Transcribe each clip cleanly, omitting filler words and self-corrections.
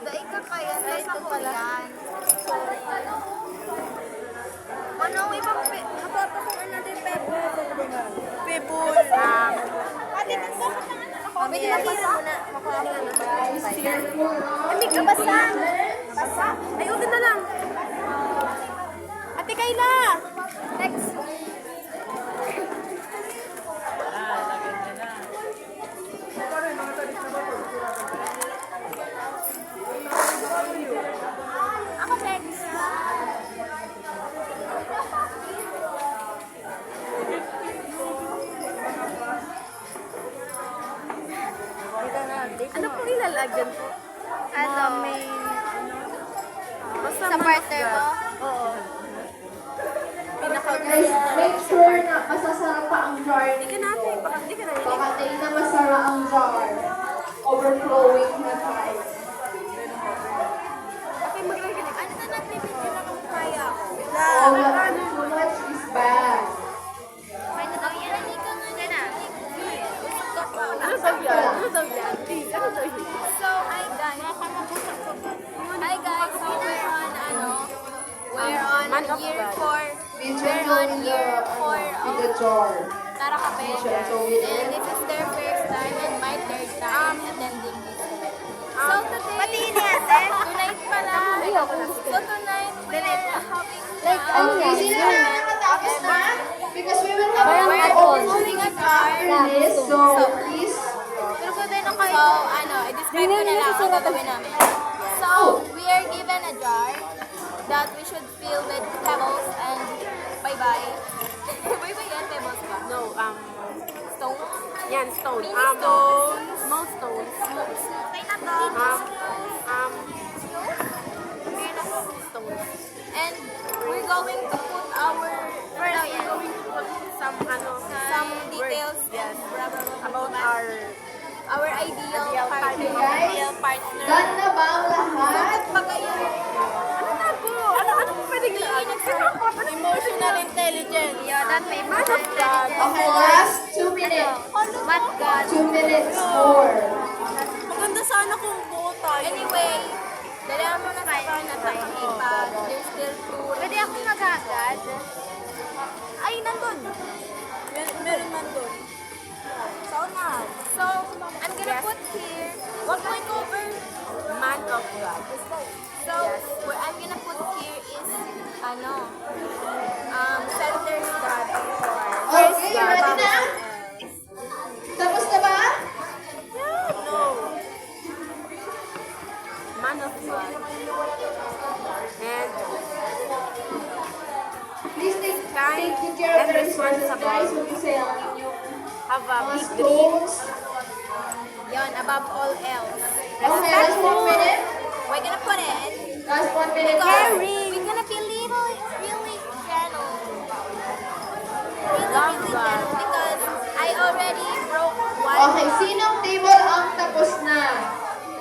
Dahil ka kaya, dahil ko pala. Ano ang ibang kapapasukan natin pebble? Ate, nagpapos na nga. Pwede makita mo na. Hindi ka basa. Basa. Ayusin na lang. Ate Kayla. Next. Ako next. Ano pong ilalagyan po? Ano? Basta sa partner mo? Oo. Guys, make sure na masasarap pa ang jar. Hindi ka natin. Hindi ka natin. Pakatay na masara ang jar. Overflowing na tayo. Okay, maglagay ka. Ano na nagbibigyan na kung kaya ako? All that too much is bad. May na daw yan. Hindi ka nga na. Ano daw yan? Ano daw yan? Ano daw yan? So, hi guys. Hi guys. So, we're on, we're on year 4. We're on year 4 With the jar. Tara Kape. So with And it. this is their first time and my third time attending this. So today, patiin natin. Tonight pala. So tonight, we're having Okay, sino na nakatapos na? Because we will have our own after this. So please. Pero kung din ako, so, i-describe ko na lang ang gagawin namin. So, we are given a jar that we should fill with pebbles and bye-bye. Bye-bye yan, pebbles ba? No, Stone? yan, stone. Mini stones. Small stones. Okay na to. Okay na to. Stones. And we're going to put our, First, we're going to put some, some details. Yes. Blah, blah, blah, About blah. our Our ideal Ideal partner. partner. Guys, Ideal partner. Done na ba ang lahat? Pag kayo, ano po pwedeng emotional intelligence. Yeah, that may emotional intelligence. Okay, last 2 minutes. What God? 2 minutes more. Maganda sana kung buo tayo. Anyway, dalawa mo na sa car na takipag. There's still two. Pwede akong magagad. Ay, nandun. Meron man doon. So, I'm gonna put here. What my cover? Man of God. So, what I'm gonna put here is, center's God. Okay, ready na? Tapos na ba? No. Man of God. And Please take Kind good care of and the resources, responsible. guys. Huwag yung sayang yung have a mga big dream. stones. Yon, above all else. Okay, last 1 minute. We're gonna put it. Last 1 minute. Because we're gonna be really gentle. Really gentle because I already broke one. Okay, sinong table ang tapos na?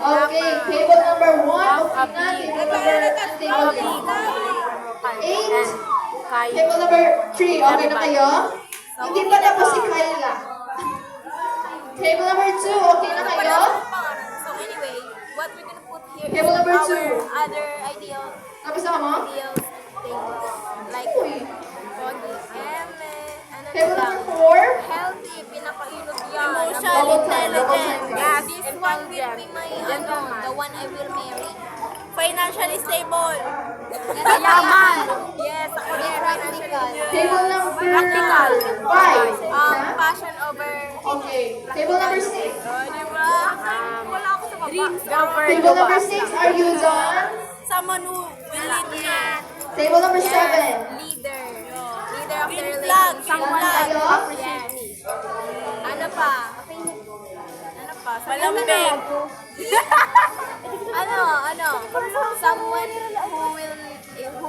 Okay, table number 1. Okay na. Table number 8. Kay Table number 3. Okay na kayo? Hindi pa tapos si Kyla. Table number 2. Okay na kayo? So anyway, what we're gonna put here is Table number our 2. other ideal Tapos na ka mo? things. Like Uy. body, Table number 4. healthy, pinakainod yan. Emotional Double time, double intelligence. time. Yes, This and one will yan. be my, Gentleman. the one I will marry. Financially stable. Yaman. Yes, ako rin practical. Table number Practical. 5. Passion over Okay. Table number 6. di ba? Wala ako sa baba. Dreams over Table number 6. Are you done? Someone who will lead me. Table number 7. Leader. Leader of the Green flag. relationship. Someone Tayo? that appreciate me. Ano pa? Ano pa? Malambing. Someone who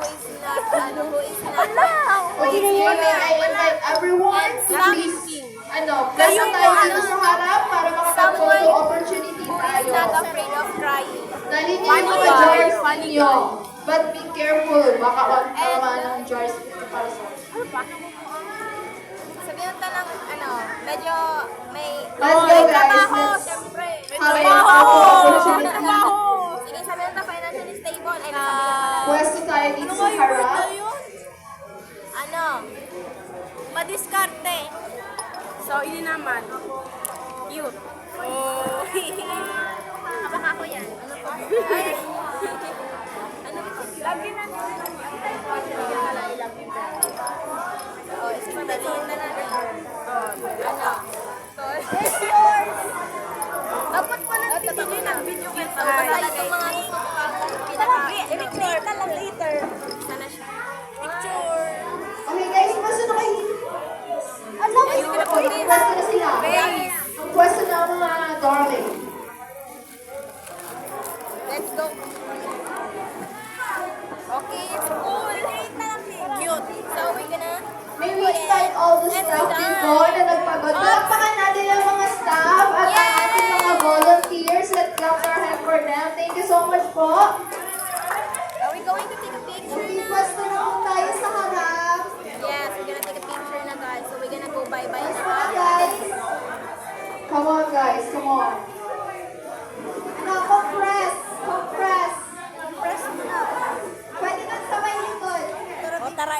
is not, Okay, I invite everyone to please, Kayo tayo po, dito sa harap para makapag-photo opportunity who is tayo. not afraid of crying. Dali niyo yung mga jars ninyo. But be careful, baka tama ng jars para sa Sabihan ta ng, medyo may Let's go, guys. trabaho, Let's syempre. have a So, ini naman. Cute. Oh. Baka ako yan. Ano to? Ay! Ano to? Lagi na nila. Oh, isipagdatiin na natin. Ano? It's yours! Dapat pala titigil ng video kita. Basta yung mga gusto ko pinaka-i-picture ka lang later. Sana siya. Picture! Okay guys, pwesto na kayo. Alam mo, Okay, pwesto na sila. Ang pwesto na ang mga darling. let's go. Okay, it's cool. Cute. So, we're gonna... May we invite all the staff before na nagpagod. Palakpakan natin ang mga staff at ang ating mga volunteers. Let's clap our hand for them. Thank you so much po. Are we going to take a picture Okay, now? pwesto na po tayo sa harap. Yes, we're gonna take a picture na guys. So, we're gonna go bye-bye Pwesto na. na guys. Come on guys, come on. Ano, compress. Compress. Press mo na. Pwede na sa may likod. O, tara,